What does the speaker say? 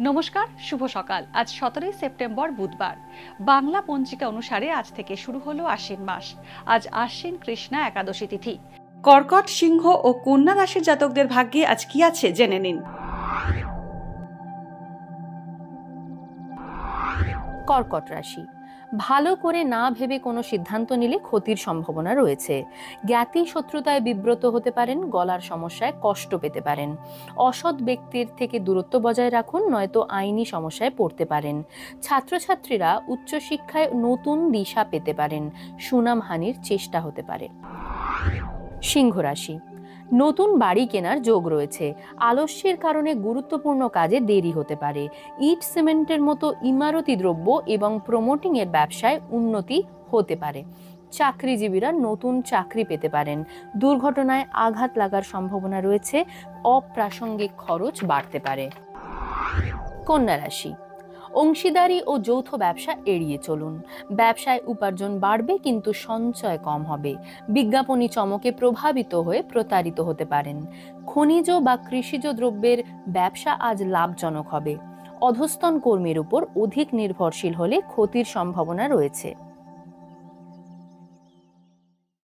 নমস্কার, শুভ সকাল। আজ 17 সেপ্টেম্বর বুধবার। বাংলা পঞ্জিকা অনুসারে আজ থেকে শুরু হলো আশ্বিন মাস। আজ আশ্বিন কৃষ্ণা একাদশী তিথি। কর্কট, সিংহ ও কন্যা রাশির জাতকদের ভাগ্যে আজ কি আছে জেনে নিন। কর্কট রাশি। ভালো করে না ভেবে কোনো সিদ্ধান্ত নিলে ক্ষতির সম্ভাবনা রয়েছে। জ্ঞাতি শত্রুতায় বিব্রত হতে পারেন, গলার সমস্যায় কষ্ট পেতে পারেন। অসৎ ব্যক্তির থেকে দূরত্ব বজায় রাখুন, নয়তো আইনি সমস্যায় পড়তে পারেন। ছাত্রছাত্রীরা উচ্চশিক্ষায় নতুন দিশা পেতে পারেন। সুনামহানির চেষ্টা হতে পারে। সিংহ রাশি। নতুন বাড়ি কেনার যোগ রয়েছে। আলস্যের কারণে গুরুত্বপূর্ণ কাজে দেরি হতে পারে। ইট সিমেন্টের মতো ইমারতি দ্রব্য এবং প্রমোটিং এর ব্যবসায় উন্নতি হতে পারে। চাকরিজীবীরা নতুন চাকরি পেতে পারেন। দুর্ঘটনায় আঘাত লাগার সম্ভাবনা রয়েছে। অপ্রাসঙ্গিক খরচ বাড়তে পারে। কন্যা রাশি। অংশীদারি ও যৌথ ব্যবসা এড়িয়ে চলুন। ব্যবসায় উপার্জন বাড়বে, কিন্তু সঞ্চয় কম হবে। বিজ্ঞাপনী চমকে প্রভাবিত হয়ে প্রতারিত হতে পারেন। খনিজ বা কৃষিজ দ্রব্যের ব্যবসা আজ লাভজনক হবে। অধস্তন কর্মীর উপর অধিক নির্ভরশীল হলে ক্ষতির সম্ভাবনা রয়েছে।